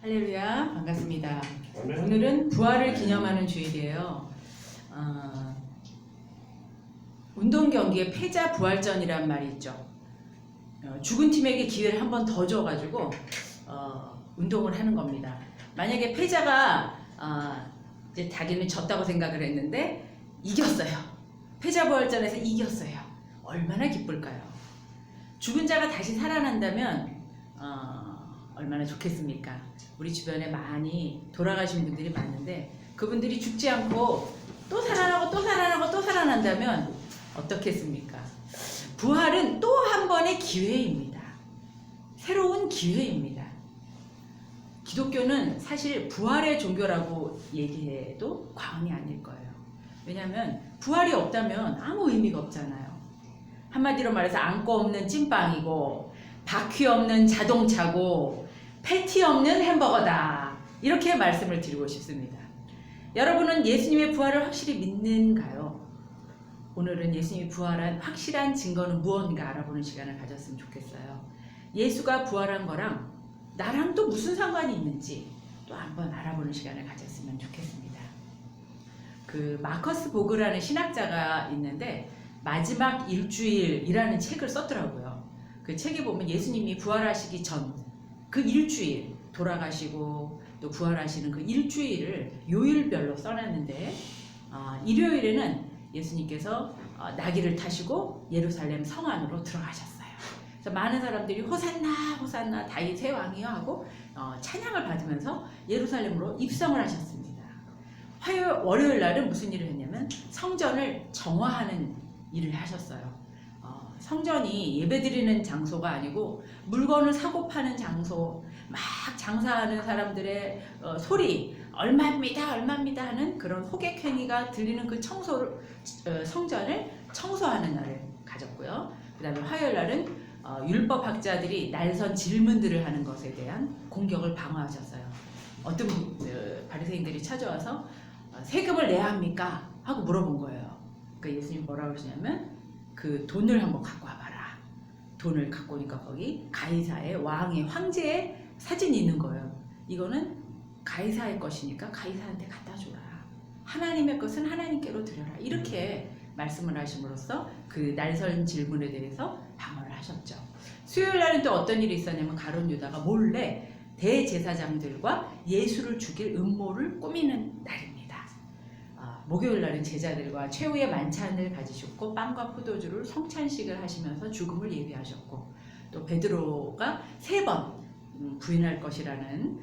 할렐루야, 반갑습니다. 아멘. 오늘은 부활을 기념하는 주일이에요. 운동 경기에 패자 부활전이란 말이 있죠. 죽은 팀에게 기회를 한 번 더 줘가지고 운동을 하는 겁니다. 만약에 패자가 이제 자기는 졌다고 생각을 했는데 이겼어요. 패자 부활전에서 이겼어요. 얼마나 기쁠까요? 죽은 자가 다시 살아난다면 얼마나 좋겠습니까? 우리 주변에 많이 돌아가신 분들이 많은데 그분들이 죽지 않고 또 살아나고 또 살아나고 또 살아난다면 어떻겠습니까? 부활은 또 한 번의 기회입니다. 새로운 기회입니다. 기독교는 사실 부활의 종교라고 얘기해도 과언이 아닐 거예요. 왜냐하면 부활이 없다면 아무 의미가 없잖아요. 한마디로 말해서 안고 없는 찐빵이고 바퀴 없는 자동차고 패티 없는 햄버거다. 이렇게 말씀을 드리고 싶습니다. 여러분은 예수님의 부활을 확실히 믿는가요? 오늘은 예수님이 부활한 확실한 증거는 무언가 알아보는 시간을 가졌으면 좋겠어요. 예수가 부활한 거랑 나랑 또 무슨 상관이 있는지 또 한번 알아보는 시간을 가졌으면 좋겠습니다. 그 마커스 보그라는 신학자가 있는데 마지막 일주일이라는 책을 썼더라고요. 그 책에 보면 예수님이 부활하시기 전 그 일주일 돌아가시고 또 부활하시는 그 일주일을 요일별로 써놨는데 일요일에는 예수님께서 나귀를 타시고 예루살렘 성 안으로 들어가셨어요. 그래서 많은 사람들이 호산나 호산나 다윗의 왕이여 하고 찬양을 받으면서 예루살렘으로 입성을 하셨습니다. 월요일 날은 무슨 일을 했냐면 성전을 정화하는 일을 하셨어요. 성전이 예배드리는 장소가 아니고 물건을 사고 파는 장소, 막 장사하는 사람들의 소리, 얼마입니다 얼마입니다 하는 그런 호객 행위가 들리는 그 성전을 청소하는 날을 가졌고요. 그 다음에 화요일 날은 율법학자들이 날선 질문들을 하는 것에 대한 공격을 방어하셨어요. 어떤 바리새인들이 찾아와서 세금을 내야 합니까? 하고 물어본 거예요. 그러니까 예수님 뭐라고 하시냐면 그 돈을 한번 갖고 와봐라. 돈을 갖고 오니까 거기 가이사의 왕의 황제의 사진이 있는 거예요. 이거는 가이사의 것이니까 가이사한테 갖다 줘라. 하나님의 것은 하나님께로 드려라. 이렇게 말씀을 하심으로써 그 날선 질문에 대해서 방어를 하셨죠. 수요일 날은 또 어떤 일이 있었냐면 가룟 유다가 몰래 대제사장들과 예수를 죽일 음모를 꾸미는 날입니다. 목요일 날은 제자들과 최후의 만찬을 가지셨고 빵과 포도주를 성찬식을 하시면서 죽음을 예비하셨고 또 베드로가 3번 부인할 것이라는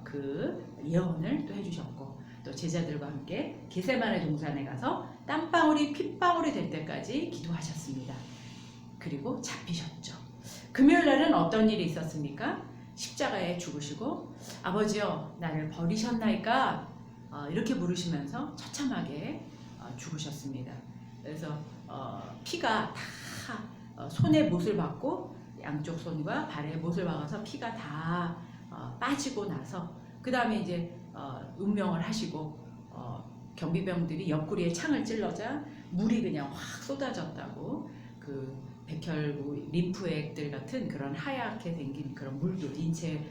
그 예언을 또 해주셨고 또 제자들과 함께 겟세마네 동산에 가서 땀방울이 핏방울이 될 때까지 기도하셨습니다. 그리고 잡히셨죠. 금요일 날은 어떤 일이 있었습니까? 십자가에 죽으시고 아버지여 나를 버리셨나이까 이렇게 물으시면서 처참하게 죽으셨습니다. 그래서 피가 다 손에 못을 박고 양쪽 손과 발에 못을 박아서 피가 다 빠지고 나서 그 다음에 이제 운명을 하시고 경비병들이 옆구리에 창을 찔러자 물이 그냥 확 쏟아졌다고 그 백혈구 림프액들 같은 그런 하얗게 생긴 그런 물들 인체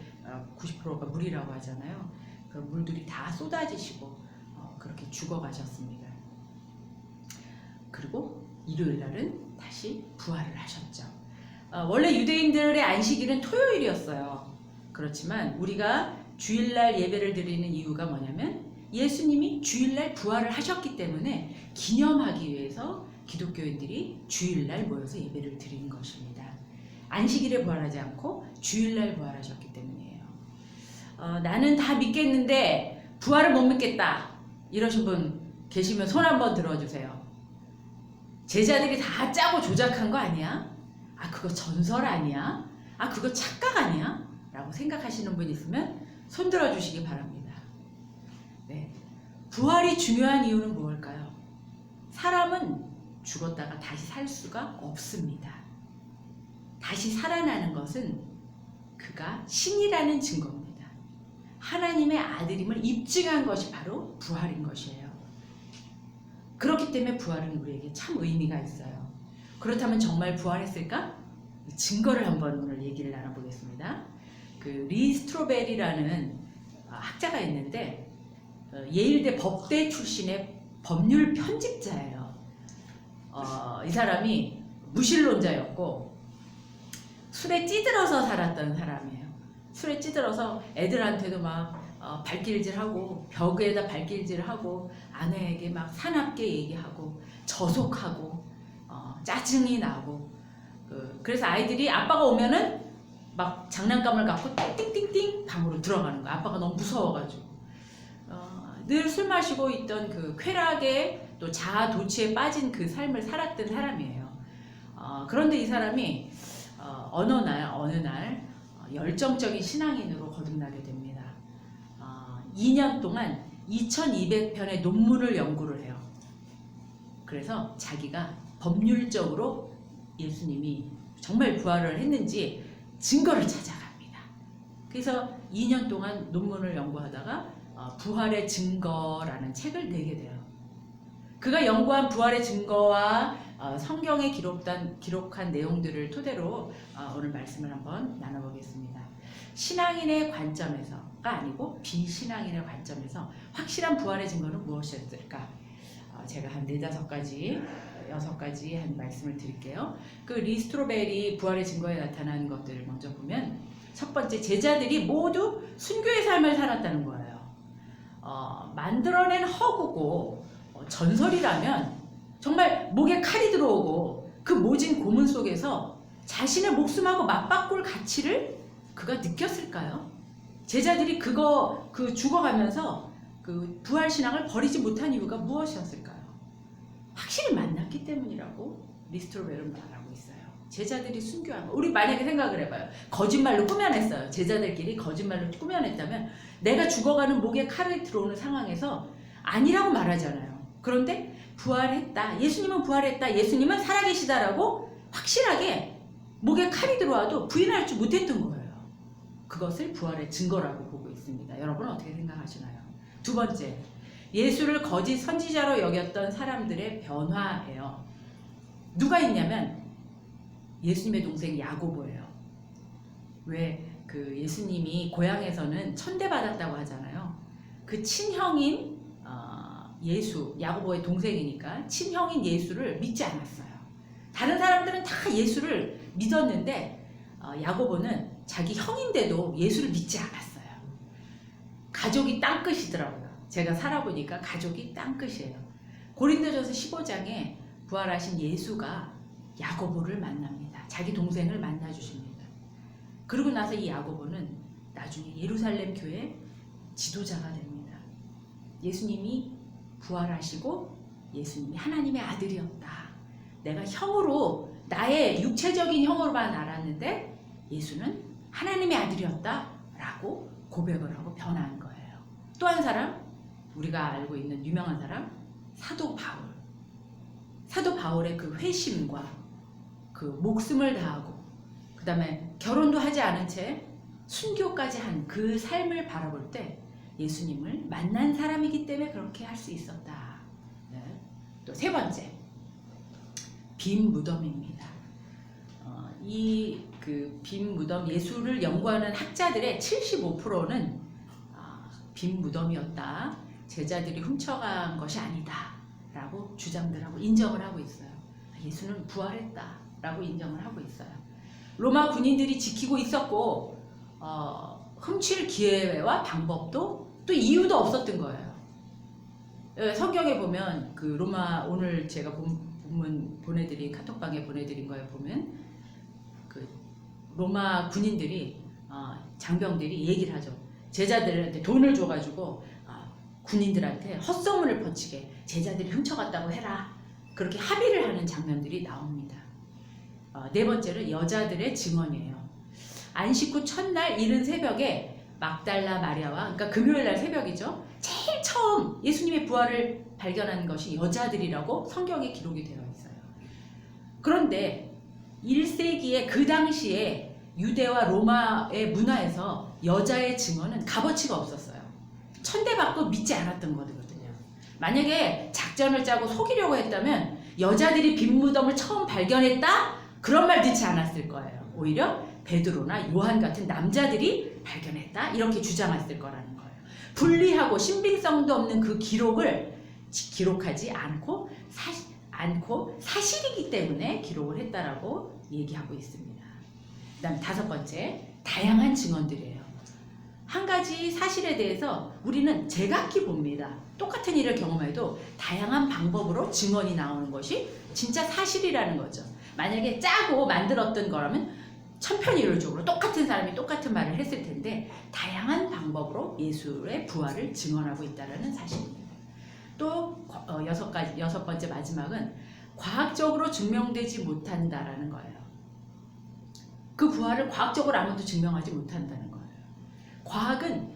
90%가 물이라고 하잖아요. 그 물들이 다 쏟아지시고 그렇게 죽어가셨습니다. 그리고 일요일 날은 다시 부활을 하셨죠. 원래 유대인들의 안식일은 토요일이었어요. 그렇지만 우리가 주일날 예배를 드리는 이유가 뭐냐면 예수님이 주일날 부활을 하셨기 때문에 기념하기 위해서 기독교인들이 주일날 모여서 예배를 드리는 것입니다. 안식일에 부활하지 않고 주일날 부활하셨기 때문이에요. 나는 다 믿겠는데 부활을 못 믿겠다 이러신 분 계시면 손 한번 들어주세요. 제자들이 다 짜고 조작한 거 아니야? 그거 전설 아니야? 그거 착각 아니야? 라고 생각하시는 분 있으면 손 들어주시기 바랍니다. 네. 부활이 중요한 이유는 무엇일까요? 사람은 죽었다가 다시 살 수가 없습니다. 다시 살아나는 것은 그가 신이라는 증거입니다. 하나님의 아들임을 입증한 것이 바로 부활인 것이에요. 그렇기 때문에 부활은 우리에게 참 의미가 있어요. 그렇다면 정말 부활했을까? 증거를 한번 오늘 얘기를 나눠보겠습니다. 그 리 스트로벨이라는 학자가 있는데 예일대 법대 출신의 법률 편집자예요. 이 사람이 무신론자였고 술에 찌들어서 살았던 사람이에요. 술에 찌들어서 애들한테도 막 발길질하고 벽에다 발길질하고 아내에게 막 사납게 얘기하고 저속하고 짜증이 나고 그래서 아이들이 아빠가 오면은 막 장난감을 갖고 띵띵띵띵 방으로 들어가는 거야. 아빠가 너무 무서워가지고 늘 술 마시고 있던 그 쾌락에 또 자아 도취에 빠진 그 삶을 살았던 사람이에요. 그런데 이 사람이 어느 날 열정적인 신앙인으로 거듭나게 됩니다. 2년 동안 2200편의 논문을 연구를 해요. 그래서 자기가 법률적으로 예수님이 정말 부활을 했는지 증거를 찾아갑니다. 그래서 2년 동안 논문을 연구하다가 부활의 증거라는 책을 내게 돼요. 그가 연구한 부활의 증거와 성경에 기록한 내용들을 토대로 오늘 말씀을 한번 나눠보겠습니다. 신앙인의 관점에서가 아니고 비신앙인의 관점에서 확실한 부활의 증거는 무엇이었을까? 제가 한 4-5가지, 6가지 한 말씀을 드릴게요. 그 리스트로벨이 부활의 증거에 나타난 것들을 먼저 보면 첫 번째, 제자들이 모두 순교의 삶을 살았다는 거예요. 만들어낸 허구고 전설이라면 정말 목에 칼이 들어오고 그 모진 고문 속에서 자신의 목숨하고 맞바꿀 가치를 그가 느꼈을까요? 제자들이 그 죽어가면서 그 부활신앙을 버리지 못한 이유가 무엇이었을까요? 확실히 만났기 때문이라고 리스트로벨은 말하고 있어요. 제자들이 순교한 거. 우리 만약에 생각을 해봐요. 거짓말로 꾸며냈어요. 제자들끼리 거짓말로 꾸며냈다면 내가 죽어가는 목에 칼이 들어오는 상황에서 아니라고 말하잖아요. 그런데 부활했다. 예수님은 부활했다. 예수님은 살아계시다라고 확실하게 목에 칼이 들어와도 부인할 줄 못했던 거예요. 그것을 부활의 증거라고 보고 있습니다. 여러분은 어떻게 생각하시나요? 두 번째, 예수를 거짓 선지자로 여겼던 사람들의 변화예요. 누가 있냐면 예수님의 동생 야고보예요. 왜 그 예수님이 고향에서는 천대받았다고 하잖아요. 그 친형인 예수, 야고보의 동생이니까 친형인 예수를 믿지 않았어요. 다른 사람들은 다 예수를 믿었는데 야고보는 자기 형인데도 예수를 믿지 않았어요. 가족이 땅끝이더라고요. 제가 살아보니까 가족이 땅끝이에요. 고린도전서 15장에 부활하신 예수가 야고보를 만납니다. 자기 동생을 만나주십니다. 그러고 나서 이 야고보는 나중에 예루살렘 교회 지도자가 됩니다. 예수님이 부활하시고 예수님이 하나님의 아들이었다. 내가 형으로 나의 육체적인 형으로만 알았는데 예수는 하나님의 아들이었다 라고 고백을 하고 변한 거예요. 또 한 사람, 우리가 알고 있는 유명한 사람, 사도 바울. 사도 바울의 그 회심과 그 목숨을 다하고 그 다음에 결혼도 하지 않은 채 순교까지 한 그 삶을 바라볼 때 예수님을 만난 사람이기 때문에 그렇게 할 수 있었다. 네. 또 세 번째, 빈 무덤입니다. 이 그 빈 무덤, 예수를 연구하는 학자들의 75%는 빈 무덤이었다. 제자들이 훔쳐간 것이 아니다. 라고 주장들 하고 인정을 하고 있어요. 예수는 부활했다. 라고 인정을 하고 있어요. 로마 군인들이 지키고 있었고 훔칠 기회와 방법도 또 이유도 없었던 거예요. 성경에 보면 그 로마, 오늘 제가 본문 보내드린 카톡방에 보내드린 거에 보면 그 로마 군인들이 장병들이 얘기를 하죠. 제자들한테 돈을 줘가지고 군인들한테 헛소문을 퍼치게 제자들이 훔쳐갔다고 해라. 그렇게 합의를 하는 장면들이 나옵니다. 네 번째는 여자들의 증언이에요. 안식 후 첫날 이른 새벽에 막달라 마리아와, 그러니까 금요일날 새벽이죠. 제일 처음 예수님의 부활을 발견한 것이 여자들이라고 성경에 기록이 되어 있어요. 그런데 1세기에 그 당시에 유대와 로마의 문화에서 여자의 증언은 값어치가 없었어요. 천대받고 믿지 않았던 거거든요. 만약에 작전을 짜고 속이려고 했다면 여자들이 빈 무덤을 처음 발견했다? 그런 말 듣지 않았을 거예요. 오히려 베드로나 요한 같은 남자들이 발견했다? 이렇게 주장했을 거라는 거예요. 불리하고 신빙성도 없는 그 기록을 기록하지 않고 사실이기 때문에 기록을 했다라고 얘기하고 있습니다. 그 다음 5번째, 다양한 증언들이에요. 한 가지 사실에 대해서 우리는 제각기 봅니다. 똑같은 일을 경험해도 다양한 방법으로 증언이 나오는 것이 진짜 사실이라는 거죠. 만약에 짜고 만들었던 거라면 천편일률적으로 똑같은 사람이 똑같은 말을 했을 텐데 다양한 방법으로 예수의 부활을 증언하고 있다는 사실입니다. 또 6번째 마지막은 과학적으로 증명되지 못한다라는 거예요. 그 부활을 과학적으로 아무도 증명하지 못한다는 거예요. 과학은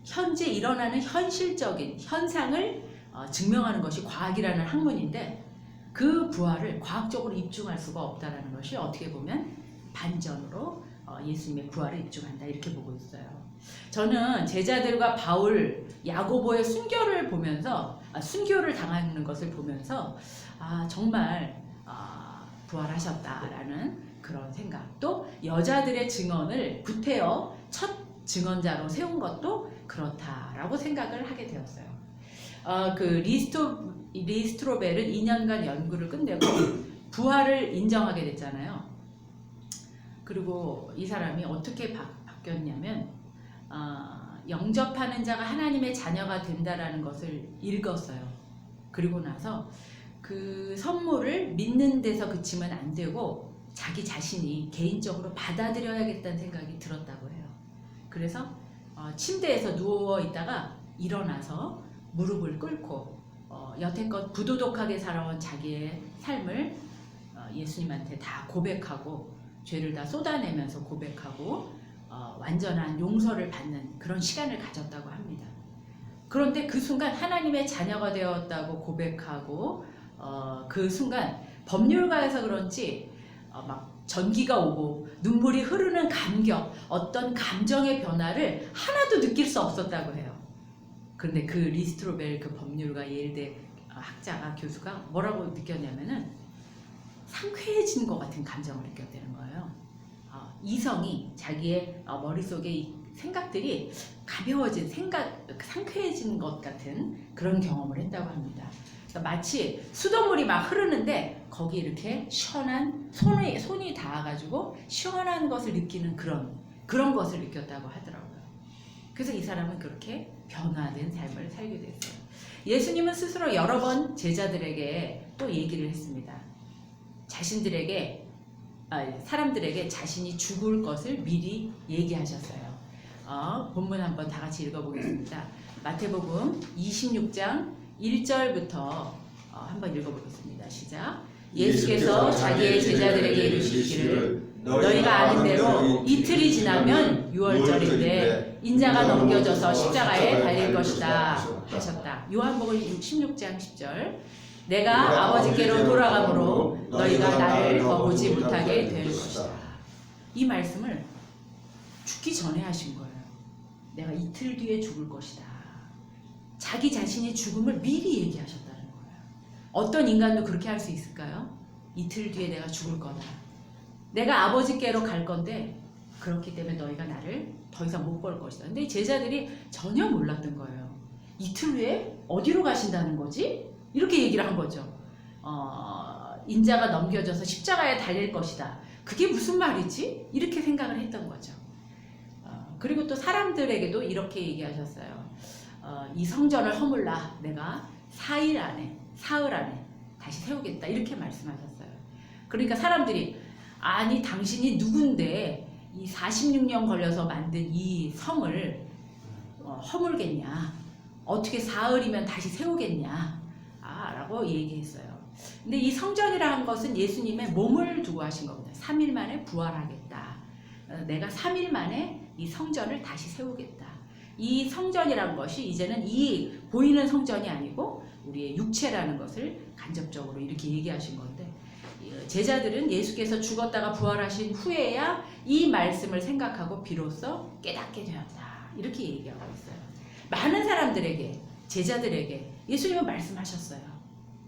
현재 일어나는 현실적인 현상을 증명하는 것이 과학이라는 학문인데 그 부활을 과학적으로 입증할 수가 없다는 것이 어떻게 보면 반전으로 예수님의 부활을 입증한다 이렇게 보고 있어요. 저는 제자들과 바울, 야고보의 순교를 보면서 순교를 당하는 것을 보면서 정말 부활하셨다라는 그런 생각, 또 여자들의 증언을 구태여 첫 증언자로 세운 것도 그렇다라고 생각을 하게 되었어요. 그 리스트로벨은 2년간 연구를 끝내고 부활을 인정하게 됐잖아요. 그리고 이 사람이 어떻게 바뀌었냐면 영접하는 자가 하나님의 자녀가 된다라는 것을 읽었어요. 그리고 나서 그 선물을 믿는 데서 그치면 안 되고 자기 자신이 개인적으로 받아들여야겠다는 생각이 들었다고 해요. 그래서 침대에서 누워 있다가 일어나서 무릎을 꿇고 여태껏 부도덕하게 살아온 자기의 삶을 예수님한테 다 고백하고 죄를 다 쏟아내면서 고백하고 완전한 용서를 받는 그런 시간을 가졌다고 합니다. 그런데 그 순간 하나님의 자녀가 되었다고 고백하고 그 순간 법률가에서 그런지 막 전기가 오고 눈물이 흐르는 감격, 어떤 감정의 변화를 하나도 느낄 수 없었다고 해요. 그런데 그 리스트로벨 그 법률가 예일대 학자가 교수가 뭐라고 느꼈냐면은 상쾌해지는 것 같은 감정을 느꼈다는 거예요. 이성이 자기의 머릿속에 이 생각들이 가벼워진 상쾌해진 것 같은 그런 경험을 했다고 합니다. 그러니까 마치 수돗물이 막 흐르는데 거기 이렇게 시원한 손이 닿아가지고 시원한 것을 느끼는 그런 것을 느꼈다고 하더라고요. 그래서 이 사람은 그렇게 변화된 삶을 살게 됐어요. 예수님은 스스로 여러 번 제자들에게 또 얘기를 했습니다. 사람들에게 자신이 죽을 것을 미리 얘기하셨어요. 본문 한번 다 같이 읽어보겠습니다. 마태복음 26장 1절부터 한번 읽어보겠습니다. 시작. 예수께서 자기의 제자들에게 이르시기를 너희가 아는 대로 이틀이 지나면 유월절인데 인자가 넘겨져서 십자가에 달릴 것이다 하셨다. 요한복음 16장 10절. 내가 아버지께로 돌아가므로 너희가 나를 더 보지 못하게 될 것이다. 이 말씀을 죽기 전에 하신 거예요. 내가 이틀 뒤에 죽을 것이다. 자기 자신의 죽음을 미리 얘기하셨다는 거예요. 어떤 인간도 그렇게 할 수 있을까요? 이틀 뒤에 내가 죽을 거다. 내가 아버지께로 갈 건데 그렇기 때문에 너희가 나를 더 이상 못 볼 것이다. 근데 제자들이 전혀 몰랐던 거예요. 이틀 후에 어디로 가신다는 거지? 이렇게 얘기를 한 거죠. 인자가 넘겨져서 십자가에 달릴 것이다. 그게 무슨 말이지? 이렇게 생각을 했던 거죠. 그리고 또 사람들에게도 이렇게 얘기하셨어요. 이 성전을 허물라 내가 사흘 안에 다시 세우겠다. 이렇게 말씀하셨어요. 그러니까 사람들이 아니 당신이 누군데 이 46년 걸려서 만든 이 성을 허물겠냐? 어떻게 사흘이면 다시 세우겠냐? 라고 얘기했어요. 근데 이 성전이라는 것은 예수님의 몸을 두고 하신 겁니다. 3일 만에 부활하겠다. 내가 3일 만에 이 성전을 다시 세우겠다. 이 성전이라는 것이 이제는 이 보이는 성전이 아니고 우리의 육체라는 것을 간접적으로 이렇게 얘기하신 건데 제자들은 예수께서 죽었다가 부활하신 후에야 이 말씀을 생각하고 비로소 깨닫게 되었다. 이렇게 얘기하고 있어요. 많은 사람들에게 제자들에게 예수님은 말씀하셨어요.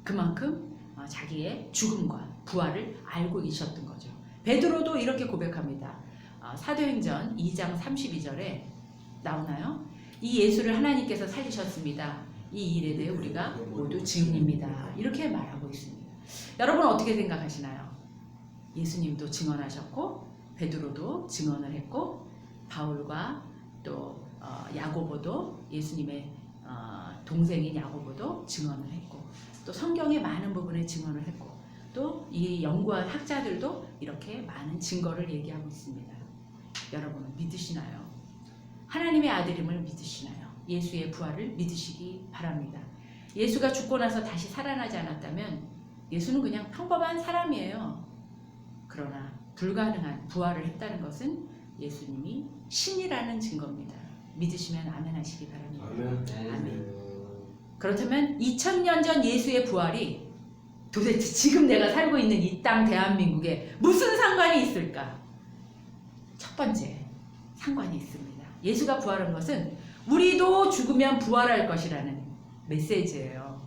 그만큼 자기의 죽음과 부활을 알고 계셨던 거죠. 베드로도 이렇게 고백합니다. 사도행전 2장 32절에 나오나요? 이 예수를 하나님께서 살리셨습니다. 이 일에 대해 우리가 모두 증인입니다. 이렇게 말하고 있습니다. 여러분 어떻게 생각하시나요? 예수님도 증언하셨고 베드로도 증언을 했고 바울과 또 야고보도 예수님의 동생인 야고보도 증언을 했고 또 성경의 많은 부분에 증언을 했고 또 이 연구한 학자들도 이렇게 많은 증거를 얘기하고 있습니다. 여러분은 믿으시나요? 하나님의 아들임을 믿으시나요? 예수의 부활을 믿으시기 바랍니다. 예수가 죽고 나서 다시 살아나지 않았다면 예수는 그냥 평범한 사람이에요. 그러나 불가능한 부활을 했다는 것은 예수님이 신이라는 증거입니다. 믿으시면 아멘 하시기 바랍니다. 아멘. 그렇다면 2000년 전 예수의 부활이 도대체 지금 내가 살고 있는 이 땅 대한민국에 무슨 상관이 있을까? 첫 번째, 상관이 있습니다. 예수가 부활한 것은 우리도 죽으면 부활할 것이라는 메시지예요.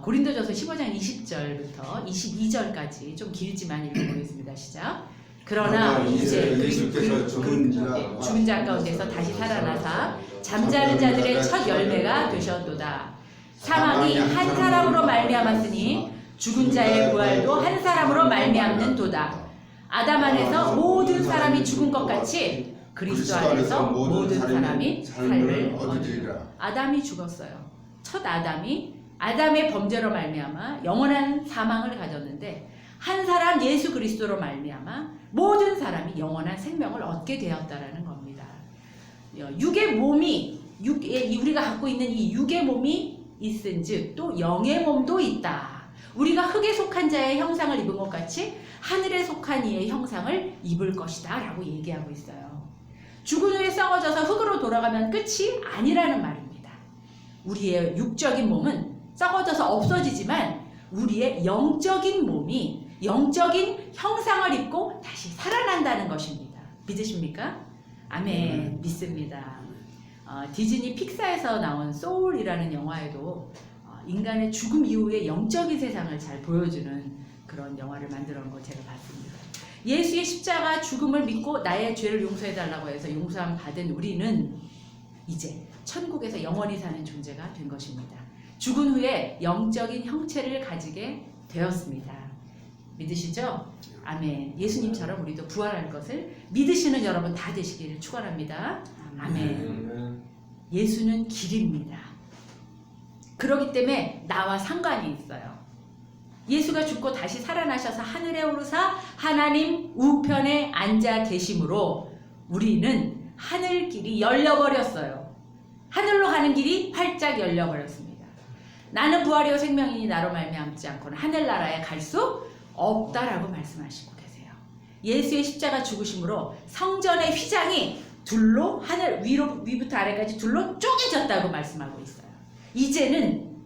고린도전서 15장 20절부터 22절까지 좀 길지만 읽어보겠습니다. 시작. 그러나 이제 예수께서 죽은 자 가운데서 다시 살아나사 잠자는 자들의 첫 열매가 되셨도다. 사망이 한 사람으로 말미암았으니 죽은 자의 부활도 한 사람으로 말미암는도다. 아담 안에서 모든 사람이 죽은 것 같이 그리스도 안에서 모든 사람이 삶을 얻으리라. 아담이 죽었어요. 첫 아담의 범죄로 말미암아 영원한 사망을 가졌는데 한 사람 예수 그리스도로 말미암아 모든 사람이 영원한 생명을 얻게 되었다라는 겁니다. 육의 몸이 우리가 갖고 있는 이 육의 몸이 있은즉 또 영의 몸도 있다. 우리가 흙에 속한 자의 형상을 입은 것 같이 하늘에 속한 이의 형상을 입을 것이다 라고 얘기하고 있어요. 죽은 후에 썩어져서 흙으로 돌아가면 끝이 아니라는 말입니다. 우리의 육적인 몸은 썩어져서 없어지지만 우리의 영적인 몸이 영적인 형상을 입고 다시 살아난다는 것입니다. 믿으십니까? 아멘. 믿습니다. 디즈니 픽사에서 나온 소울이라는 영화에도 인간의 죽음 이후의 영적인 세상을 잘 보여주는 그런 영화를 만들어 놓은 걸 제가 봤습니다. 예수의 십자가 죽음을 믿고 나의 죄를 용서해달라고 해서 용서함 받은 우리는 이제 천국에서 영원히 사는 존재가 된 것입니다. 죽은 후에 영적인 형체를 가지게 되었습니다. 믿으시죠? 아멘. 예수님처럼 우리도 부활할 것을 믿으시는 여러분 다 되시기를 축원합니다. 아멘. 예수는 길입니다. 그렇기 때문에 나와 상관이 있어요. 예수가 죽고 다시 살아나셔서 하늘에 오르사 하나님 우편에 앉아 계심으로 우리는 하늘길이 열려버렸어요. 하늘로 가는 길이 활짝 열려버렸습니다. 나는 부활이요 생명이니 나로 말미암지 않고는 하늘나라에 갈 수 없다라고 말씀하시고 계세요. 예수의 십자가 죽으심으로 성전의 휘장이 둘로 하늘 위부터 아래까지 둘로 쪼개졌다고 말씀하고 있어요. 이제는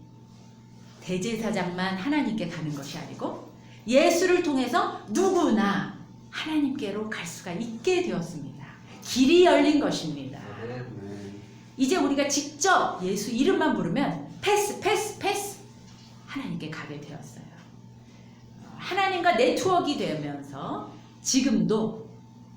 대제사장만 하나님께 가는 것이 아니고 예수를 통해서 누구나 하나님께로 갈 수가 있게 되었습니다. 길이 열린 것입니다. 이제 우리가 직접 예수 이름만 부르면 패스 하나님께 가게 되었어요. 하나님과 네트워크가 되면서 지금도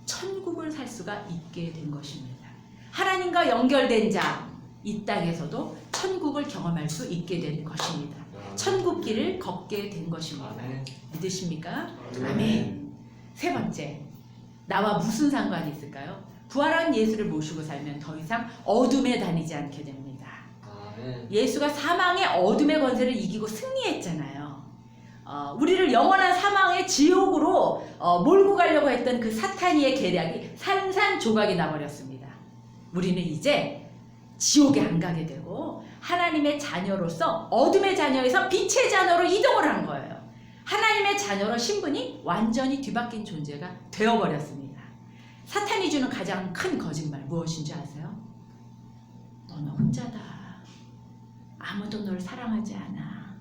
천국을 살 수가 있게 된 것입니다. 하나님과 연결된 자 이 땅에서도 천국을 경험할 수 있게 된 것입니다. 천국 길을 걷게 된 것입니다. 믿으십니까? 아멘. 세 번째, 나와 무슨 상관이 있을까요? 부활한 예수를 모시고 살면 더 이상 어둠에 다니지 않게 됩니다. 예수가 사망의 어둠의 권세를 이기고 승리했잖아요. 우리를 영원한 사망의 지옥으로 몰고 가려고 했던 그 사탄이의 계략이 산산조각이 나버렸습니다. 우리는 이제 지옥에 안 가게 되고 하나님의 자녀로서 어둠의 자녀에서 빛의 자녀로 이동을 한 거예요. 하나님의 자녀로 신분이 완전히 뒤바뀐 존재가 되어버렸습니다. 사탄이 주는 가장 큰 거짓말 무엇인지 아세요? 너는 혼자다. 아무도 널 사랑하지 않아.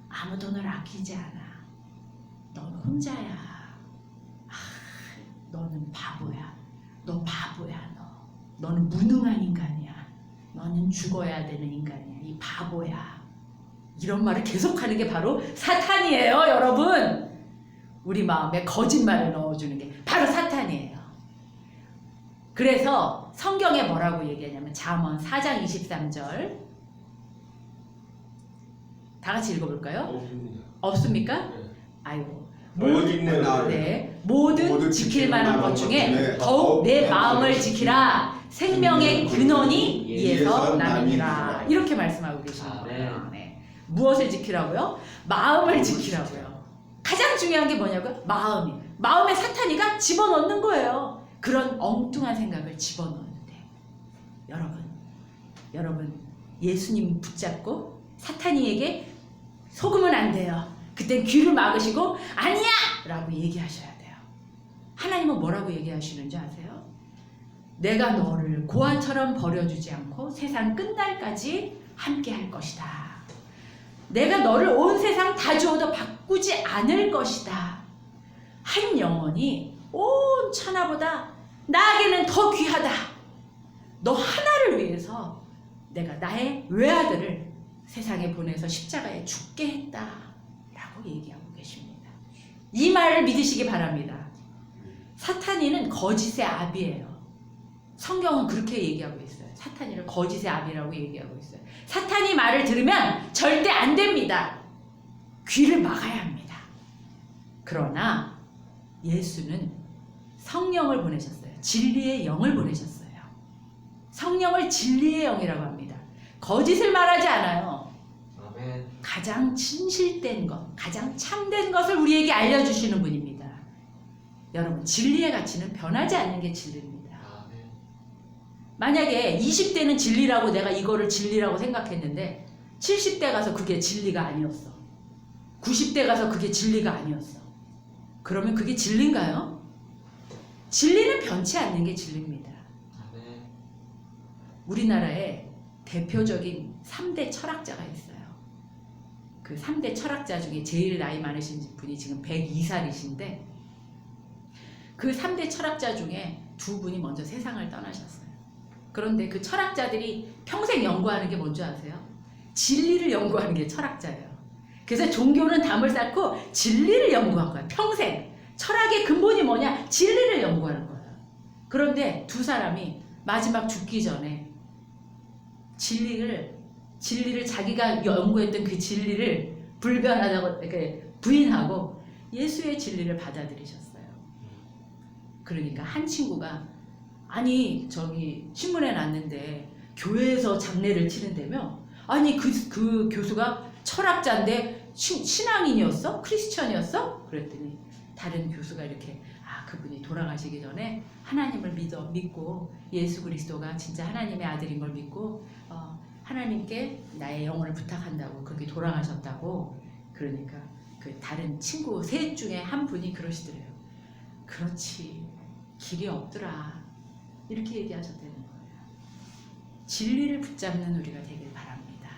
아무도 널 아끼지 않아. 너는 혼자야. 너는 바보야. 너 바보야. 너는 무능한 인간이야. 너는 죽어야 되는 인간이야. 이 바보야. 이런 말을 계속하는 게 바로 사탄이에요, 여러분. 우리 마음에 거짓말을 넣어주는 게 바로 사탄이에요. 그래서 성경에 뭐라고 얘기하냐면 잠언 4장 23절. 다 같이 읽어볼까요? 없습니다. 없습니까? 네. 아이고. 여기 있네요. 네, 모든 지킬 만한 것 중에 더욱 내 마음을 지키라. 생명의 근원이 이에서 남이니라. 이렇게 말씀하고 계십니다. 네. 무엇을 지키라고요? 마음을 지키라고요. 가장 중요한 게 뭐냐고요? 마음에 사탄이가 집어넣는 거예요. 그런 엉뚱한 생각을 집어넣는데 여러분 예수님 붙잡고 사탄이에게 속으면 안 돼요. 그땐 귀를 막으시고 아니야! 라고 얘기하셔야 돼요. 하나님은 뭐라고 얘기하시는지 아세요? 내가 너를 고아처럼 버려주지 않고 세상 끝날까지 함께 할 것이다. 내가 너를 온 세상 다 주어도 바꾸지 않을 것이다. 한 영혼이 온 천하보다 나에게는 더 귀하다. 너 하나를 위해서 내가 나의 외아들을 세상에 보내서 십자가에 죽게 했다. 라고 얘기하고 계십니다. 이 말을 믿으시기 바랍니다. 사탄이는 거짓의 아비예요. 성경은 그렇게 얘기하고 있어요. 사탄이를 거짓의 아비라고 얘기하고 있어요. 사탄이 말을 들으면 절대 안 됩니다. 귀를 막아야 합니다. 그러나 예수는 성령을 보내셨어요. 진리의 영을 보내셨어요. 성령을 진리의 영이라고 합니다. 거짓을 말하지 않아요. 아멘. 가장 진실된 것, 가장 참된 것을 우리에게 알려주시는 분입니다. 여러분, 진리의 가치는 변하지 않는 게 진리입니다. 아멘. 만약에 20대는 진리라고 내가 이거를 진리라고 생각했는데 70대 가서 그게 진리가 아니었어. 90대 가서 그게 진리가 아니었어. 그러면 그게 진리인가요? 진리는 변치 않는 게 진리입니다. 아멘. 우리나라에 대표적인 3대 철학자가 있어요. 그 3대 철학자 중에 제일 나이 많으신 분이 지금 102살이신데 그 3대 철학자 중에 두 분이 먼저 세상을 떠나셨어요. 그런데 그 철학자들이 평생 연구하는 게 뭔지 아세요? 진리를 연구하는 게 철학자예요. 그래서 종교는 담을 쌓고 진리를 연구한 거예요. 평생. 철학의 근본이 뭐냐? 진리를 연구하는 거예요. 그런데 두 사람이 마지막 죽기 전에 진리를 자기가 연구했던 그 진리를 불변하다고 이렇게 부인하고 예수의 진리를 받아들이셨어요. 그러니까 한 친구가 아니 저기 신문에 났는데 교회에서 장례를 치른다며? 아니 그 교수가 철학자인데 신앙인이었어? 크리스천이었어? 그랬더니 다른 교수가 이렇게 그분이 돌아가시기 전에 하나님을 믿고 예수 그리스도가 진짜 하나님의 아들인 걸 믿고 하나님께 나의 영혼을 부탁한다고 그렇게 돌아가셨다고. 그러니까 그 다른 친구 셋 중에 한 분이 그러시더래요. 그렇지 길이 없더라 이렇게 얘기하셨다는 거예요. 진리를 붙잡는 우리가 되길 바랍니다.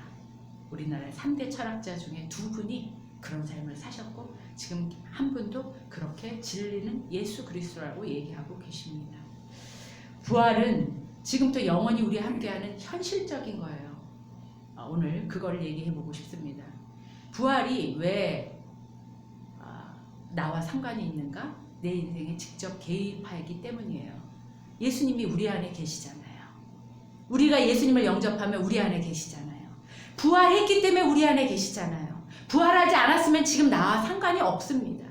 우리나라의 3대 철학자 중에 두 분이 그런 삶을 사셨고 지금 한 분도 그렇게 진리는 예수 그리스도라고 얘기하고 계십니다. 부활은 지금부터 영원히 우리와 함께하는 현실적인 거예요. 오늘 그걸 얘기해 보고 싶습니다. 부활이 왜 나와 상관이 있는가? 내 인생에 직접 개입하기 때문이에요. 예수님이 우리 안에 계시잖아요. 우리가 예수님을 영접하면 우리 안에 계시잖아요. 부활했기 때문에 우리 안에 계시잖아요. 부활하지 않았으면 지금 나와 상관이 없습니다.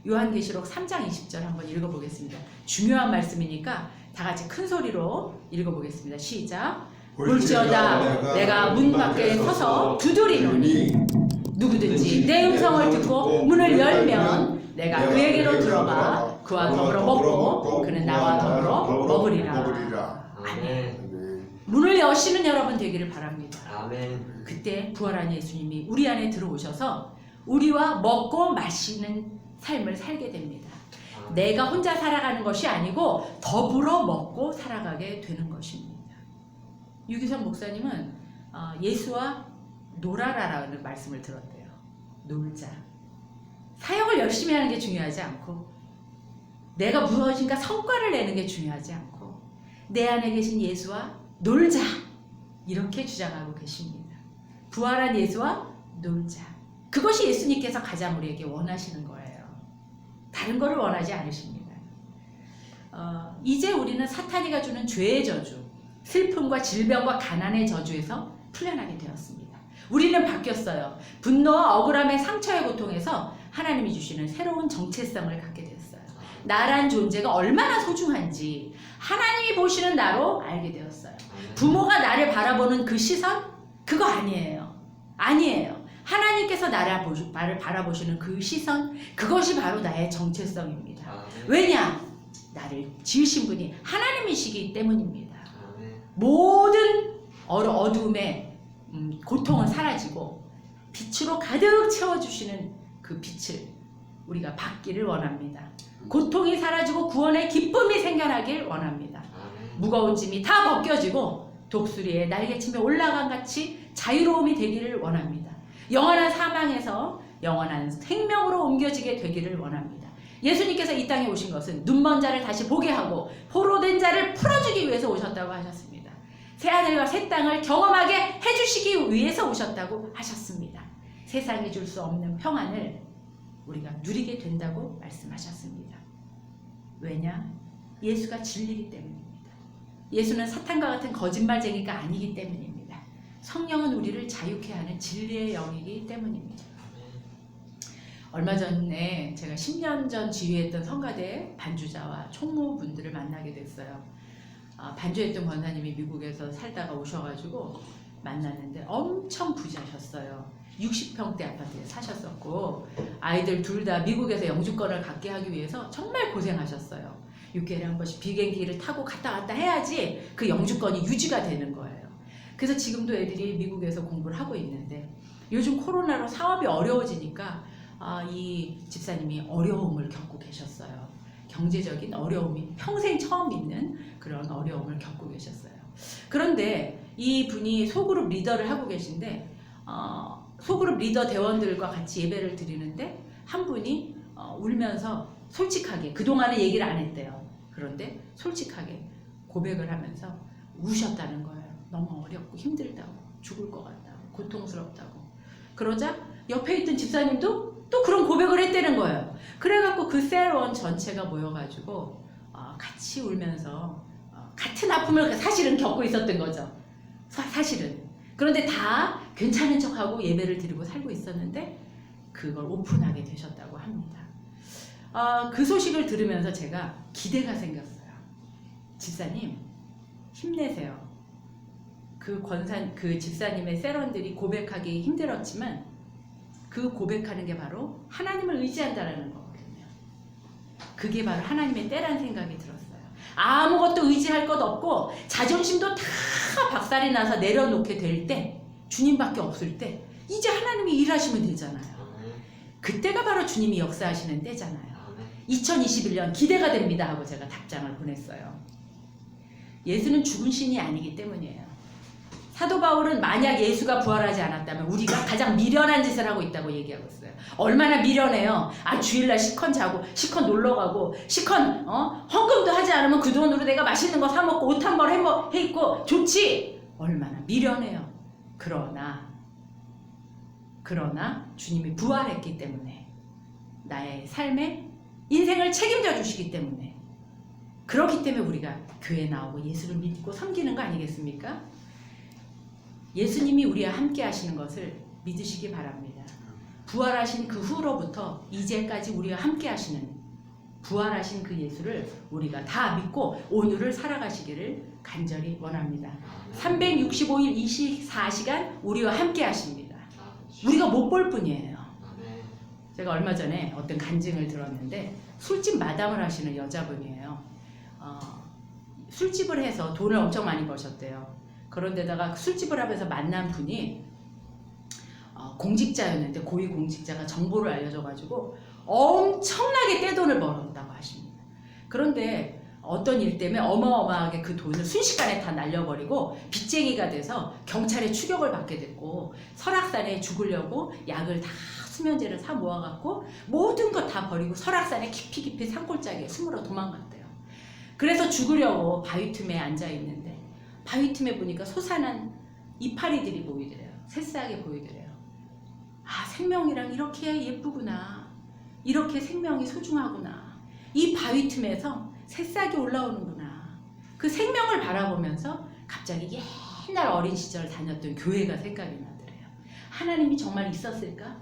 요한계시록 3장 20절 한번 읽어보겠습니다. 중요한 말씀이니까 다 같이 큰 소리로 읽어보겠습니다. 시작. 볼지어다 내가 문 밖에 서서 두드리노니 누구든지 내 음성을 듣고 문을 열면 내가 그에게로 들어가 그와 더불어 먹고 그는 나와 더불어 먹으리라. 아멘. 문을 여시는 여러분 되기를 바랍니다. 아멘. 그때 부활한 예수님이 우리 안에 들어오셔서 우리와 먹고 마시는 삶을 살게 됩니다. 내가 혼자 살아가는 것이 아니고 더불어 먹고 살아가게 되는 것입니다. 유기성 목사님은 예수와 놀아라라는 말씀을 들었대요. 놀자. 사역을 열심히 하는 게 중요하지 않고 내가 무엇인가 성과를 내는 게 중요하지 않고 내 안에 계신 예수와 놀자. 이렇게 주장하고 계십니다. 부활한 예수와 놀자. 그것이 예수님께서 가장 우리에게 원하시는 거예요. 다른 거를 원하지 않으십니다. 이제 우리는 사탄이가 주는 죄의 저주, 슬픔과 질병과 가난의 저주에서 풀려나게 되었습니다. 우리는 바뀌었어요. 분노와 억울함의 상처의 고통에서 하나님이 주시는 새로운 정체성을 갖게 됐어요. 나란 존재가 얼마나 소중한지 하나님이 보시는 나로 알게 되었어요. 부모가 나를 바라보는 그 시선? 그거 아니에요. 아니에요. 하나님께서 나를 바라보시는 그 시선, 그것이 바로 나의 정체성입니다. 왜냐? 나를 지으신 분이 하나님이시기 때문입니다. 모든 어두움의 고통은 사라지고 빛으로 가득 채워주시는 그 빛을 우리가 받기를 원합니다. 고통이 사라지고 구원의 기쁨이 생겨나길 원합니다. 무거운 짐이 다 벗겨지고 독수리의 날개침에 올라간 같이 자유로움이 되기를 원합니다. 영원한 사망에서 영원한 생명으로 옮겨지게 되기를 원합니다. 예수님께서 이 땅에 오신 것은 눈먼 자를 다시 보게 하고 포로된 자를 풀어주기 위해서 오셨다고 하셨습니다. 새하늘과 새 땅을 경험하게 해주시기 위해서 오셨다고 하셨습니다. 세상이 줄 수 없는 평안을 우리가 누리게 된다고 말씀하셨습니다. 왜냐? 예수가 진리이기 때문입니다. 예수는 사탄과 같은 거짓말쟁이가 아니기 때문입니다. 성령은 우리를 자유케 하는 진리의 영이기 때문입니다. 얼마 전에 제가 10년 전 지휘했던 성가대 반주자와 총무분들을 만나게 됐어요. 반주했던 권사님이 미국에서 살다가 오셔가지고 만났는데 엄청 부자셨어요. 60평대 아파트에 사셨었고 아이들 둘 다 미국에서 영주권을 갖게 하기 위해서 정말 고생하셨어요. 6개월에 한 번씩 비행기를 타고 갔다 해야지 그 영주권이 유지가 되는 거예요. 그래서 지금도 애들이 미국에서 공부를 하고 있는데 요즘 코로나로 사업이 어려워지니까 이 집사님이 어려움을 겪고 계셨어요. 경제적인 어려움이 평생 처음 있는 그런 어려움을 겪고 계셨어요. 그런데 이 분이 소그룹 리더를 하고 계신데 소그룹 리더 대원들과 같이 예배를 드리는데 한 분이 울면서 솔직하게 그동안은 얘기를 안 했대요. 그런데 솔직하게 고백을 하면서 우셨다는 거예요. 너무 어렵고 힘들다고, 죽을 것 같다고, 고통스럽다고. 그러자 옆에 있던 집사님도 또 그런 고백을 했다는 거예요. 그래갖고 그 셀원 전체가 모여가지고 같이 울면서 같은 아픔을 사실은 겪고 있었던 거죠. 사실은. 그런데 다 괜찮은 척하고 예배를 드리고 살고 있었는데 그걸 오픈하게 되셨다고 합니다. 그 소식을 들으면서 제가 기대가 생겼어요. 집사님 힘내세요. 그 집사님의 셀원들이 고백하기 힘들었지만 그 고백하는 게 바로 하나님을 의지한다라는 거거든요. 그게 바로 하나님의 때란 생각이 들었어요. 아무것도 의지할 것 없고 자존심도 다 박살이 나서 내려놓게 될 때, 주님밖에 없을 때 이제 하나님이 일하시면 되잖아요. 그때가 바로 주님이 역사하시는 때잖아요. 2021년 기대가 됩니다 하고 제가 답장을 보냈어요. 예수는 죽은 신이 아니기 때문이에요. 사도 바울은 만약 예수가 부활하지 않았다면 우리가 가장 미련한 짓을 하고 있다고 얘기하고 있어요. 얼마나 미련해요. 주일날 시컨 자고 시컨 놀러가고 시컨 헌금도 하지 않으면 그 돈으로 내가 맛있는 거 사 먹고 옷 한 벌 해 입고 좋지. 얼마나 미련해요. 그러나 주님이 부활했기 때문에 나의 삶에 인생을 책임져 주시기 때문에 그렇기 때문에 우리가 교회에 나오고 예수를 믿고 섬기는 거 아니겠습니까? 예수님이 우리와 함께 하시는 것을 믿으시기 바랍니다. 부활하신 그 후로부터 이제까지 우리와 함께 하시는 부활하신 그 예수를 우리가 다 믿고 오늘을 살아가시기를 간절히 원합니다. 365일 24시간 우리와 함께 하십니다. 우리가 못 볼 뿐이에요. 제가 얼마 전에 어떤 간증을 들었는데 술집 마담을 하시는 여자분이에요. 술집을 해서 돈을 엄청 많이 버셨대요. 그런데다가 술집을 하면서 만난 분이 공직자였는데 고위 공직자가 정보를 알려줘가지고 엄청나게 떼돈을 벌었다고 하십니다. 그런데 어떤 일 때문에 어마어마하게 그 돈을 순식간에 다 날려버리고 빚쟁이가 돼서 경찰에 추격을 받게 됐고 설악산에 죽으려고 약을 다 수면제를 사 모아갖고 모든 것 다 버리고 설악산에 깊이 산골짜기에 숨으러 도망갔대요. 그래서 죽으려고 바위 틈에 앉아있는데 바위 틈에 보니까 솟아난 이파리들이 보이더래요. 새싹이 보이더래요. 생명이랑 이렇게 예쁘구나. 이렇게 생명이 소중하구나. 이 바위 틈에서 새싹이 올라오는구나. 그 생명을 바라보면서 갑자기 옛날 어린 시절 다녔던 교회가 생각이 나더래요. 하나님이 정말 있었을까?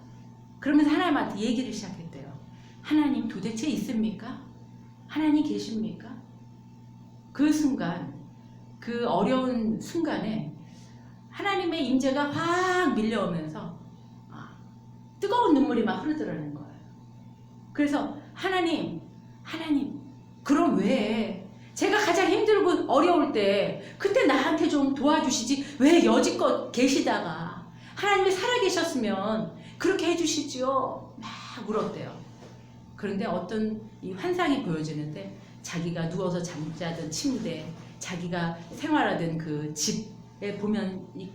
그러면서 하나님한테 얘기를 시작했대요. 하나님 도대체 있습니까? 하나님 계십니까? 그 순간, 그 어려운 순간에 하나님의 임재가 확 밀려오면서 뜨거운 눈물이 막 흐르더라는 거예요. 그래서 하나님, 그럼 왜 제가 가장 힘들고 어려울 때 그때 나한테 좀 도와주시지 왜 여지껏 계시다가 하나님이 살아계셨으면 그렇게 해주시지요? 막 울었대요. 그런데 어떤 이 환상이 보여지는데 자기가 누워서 잠자던 침대, 자기가 생활하던 그 집에 보면 이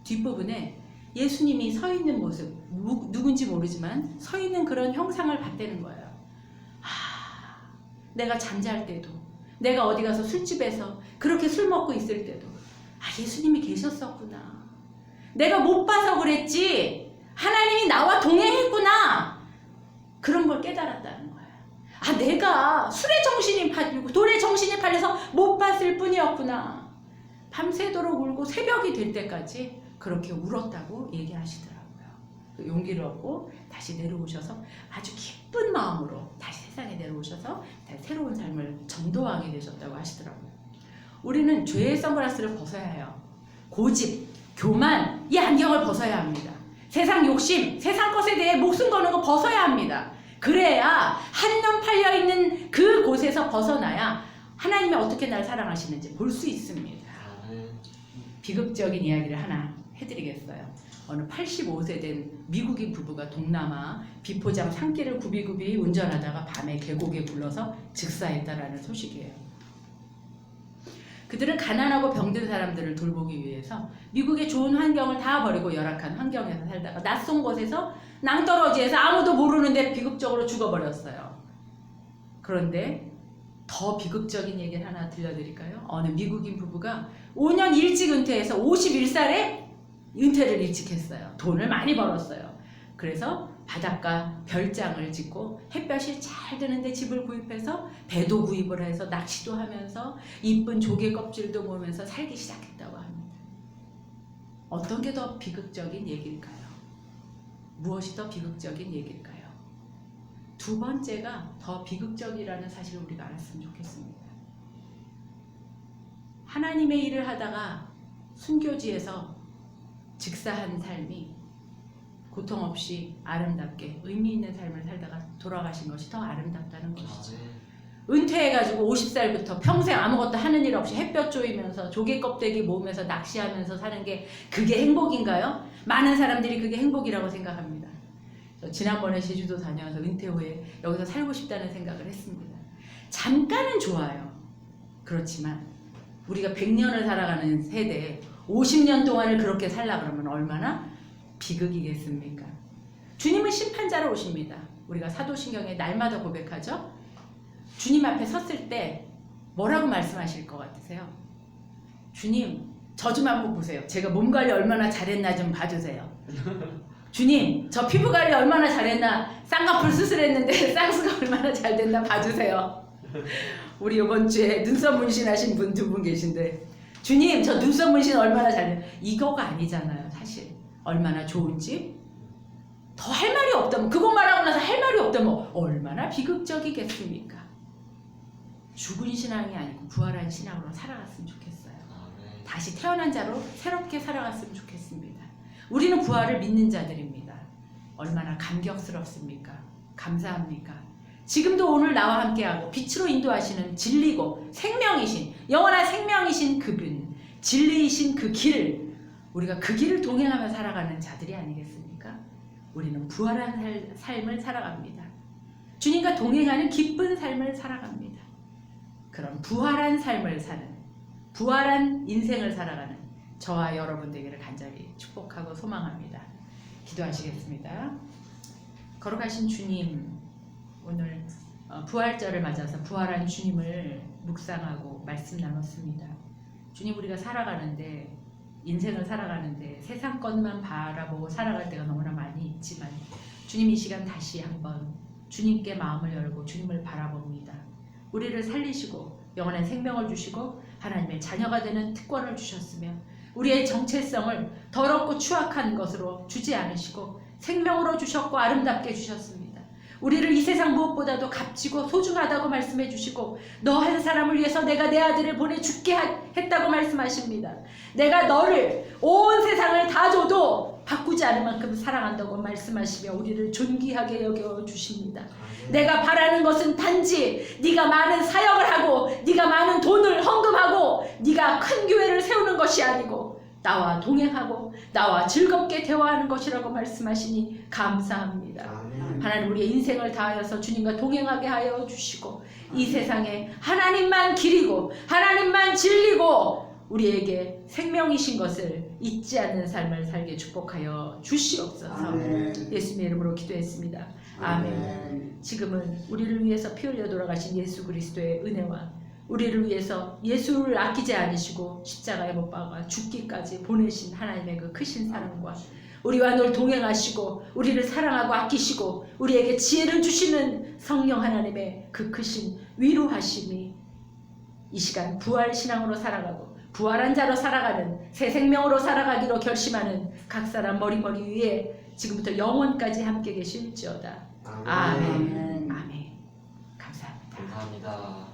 뒷부분에 예수님이 서 있는 모습, 누군지 모르지만 서 있는 그런 형상을 봤다는 거예요. 내가 잠잘 때도, 내가 어디 가서 술집에서 그렇게 술 먹고 있을 때도 예수님이 계셨었구나. 내가 못 봐서 그랬지 하나님이 나와 동행했구나. 그런 걸 깨달았다는 거예요. 내가 술에 정신이 팔리고 돌에 정신이 팔려서 못 봤을 뿐이었구나. 밤새도록 울고 새벽이 될 때까지 그렇게 울었다고 얘기하시더라고요. 용기를 얻고 다시 내려오셔서 아주 기쁜 마음으로 다시 세상에 내려오셔서 다시 새로운 삶을 전도하게 되셨다고 하시더라고요. 우리는 죄의 선글라스를 벗어야 해요. 고집, 교만, 이 안경을 벗어야 합니다. 세상 욕심, 세상 것에 대해 목숨 거는 거 벗어야 합니다. 그래야 한눈 팔려있는 그 곳에서 벗어나야 하나님이 어떻게 날 사랑하시는지 볼 수 있습니다. 비극적인 이야기를 하나 해드리겠어요. 어느 85세 된 미국인 부부가 동남아 비포장 산길을 굽이굽이 운전하다가 밤에 계곡에 굴러서 즉사했다라는 소식이에요. 그들은 가난하고 병든 사람들을 돌보기 위해서 미국의 좋은 환경을 다 버리고 열악한 환경에서 살다가 낯선 곳에서 낭떠러지에서 아무도 모르는데 비극적으로 죽어버렸어요. 그런데 더 비극적인 얘기를 하나 들려드릴까요? 어느 미국인 부부가 5년 일찍 은퇴해서 51살에 은퇴를 일찍 했어요. 돈을 많이 벌었어요. 그래서 바닷가 별장을 짓고 햇볕이 잘 드는데 집을 구입해서 배도 구입을 해서 낚시도 하면서 이쁜 조개 껍질도 모으면서 살기 시작했다고 합니다. 어떤 게 더 비극적인 얘기일까요? 무엇이 더 비극적인 얘기일까요? 두 번째가 더 비극적이라는 사실을 우리가 알았으면 좋겠습니다. 하나님의 일을 하다가 순교지에서 즉사한 삶이 고통 없이 아름답게 의미 있는 삶을 살다가 돌아가신 것이 더 아름답다는 것이죠. 은퇴해가지고 50살부터 평생 아무것도 하는 일 없이 햇볕 쬐이면서 조개 껍데기 모으면서 낚시하면서 사는 게 그게 행복인가요? 많은 사람들이 그게 행복이라고 생각합니다. 지난번에 제주도 다녀와서 은퇴 후에 여기서 살고 싶다는 생각을 했습니다. 잠깐은 좋아요. 그렇지만 우리가 100년을 살아가는 세대에 50년 동안을 그렇게 살라 그러면 얼마나 비극이겠습니까? 주님은 심판자로 오십니다. 우리가 사도신경에 날마다 고백하죠. 주님 앞에 섰을 때 뭐라고 말씀하실 것 같으세요? 주님, 저 좀 한번 보세요. 제가 몸 관리 얼마나 잘했나 좀 봐주세요. 주님, 저 피부 관리 얼마나 잘했나, 쌍꺼풀 수술했는데 쌍수가 얼마나 잘 됐나 봐주세요. 우리 이번 주에 눈썹 문신하신 분 2분 계신데 주님, 저 눈썹 문신 얼마나 잘했나. 이거가 아니잖아요. 사실 얼마나 좋은지 더 할 말이 없다면, 그것 말하고 나서 할 말이 없다면 얼마나 비극적이겠습니까? 죽은 신앙이 아니고 부활한 신앙으로 살아갔으면 좋겠어요. 다시 태어난 자로 새롭게 살아갔으면 좋겠습니다. 우리는 부활을 믿는 자들입니다. 얼마나 감격스럽습니까? 감사합니까? 지금도 오늘 나와 함께하고 빛으로 인도하시는 진리고 생명이신, 영원한 생명이신 그분, 진리이신 그 길, 우리가 그 길을 동행하며 살아가는 자들이 아니겠습니까? 우리는 부활한 삶을 살아갑니다. 주님과 동행하는 기쁜 삶을 살아갑니다. 그런 부활한 삶을 사는, 부활한 인생을 살아가는 저와 여러분 되기를 간절히 축복하고 소망합니다. 기도하시겠습니다. 거룩하신 주님, 오늘 부활절을 맞아서 부활한 주님을 묵상하고 말씀 나눴습니다. 주님, 우리가 살아가는데, 인생을 살아가는데 세상 것만 바라보고 살아갈 때가 너무나 많이 있지만 주님, 이 시간 다시 한번 주님께 마음을 열고 주님을 바라봅니다. 우리를 살리시고 영원한 생명을 주시고 하나님의 자녀가 되는 특권을 주셨으며 우리의 정체성을 더럽고 추악한 것으로 주지 않으시고 생명으로 주셨고 아름답게 주셨습니다. 우리를 이 세상 무엇보다도 값지고 소중하다고 말씀해 주시고 너 한 사람을 위해서 내가 내 아들을 보내 죽게 했다고 말씀하십니다. 내가 너를 온 세상을 다 줘도 바꾸지 않을 만큼 사랑한다고 말씀하시며 우리를 존귀하게 여겨 주십니다. 내가 바라는 것은 단지 네가 많은 사역을 하고 네가 많은 돈을 헌금하고 네가 큰 교회를 세우는 것이 아니고 나와 동행하고 나와 즐겁게 대화하는 것이라고 말씀하시니 감사합니다. 아멘. 하나님 우리의 인생을 다하여서 주님과 동행하게 하여 주시고 이 세상에 하나님만 길이고 하나님만 진리고 우리에게 생명이신 것을 잊지 않는 삶을 살게 축복하여 주시옵소서. 아멘. 예수님의 이름으로 기도했습니다. 아멘. 지금은 우리를 위해서 피 흘려 돌아가신 예수 그리스도의 은혜와 우리를 위해서 예수를 아끼지 않으시고 십자가에 못 박아 죽기까지 보내신 하나님의 그 크신 사랑과 우리와 늘 동행하시고 우리를 사랑하고 아끼시고 우리에게 지혜를 주시는 성령 하나님의 그 크신 위로하심이 이 시간 부활신앙으로 살아가고 부활한 자로 살아가는 새 생명으로 살아가기로 결심하는 각 사람 머리머리 위에 지금부터 영원까지 함께 계실지어다. 아멘. 아멘. 아멘. 감사합니다. 감사합니다.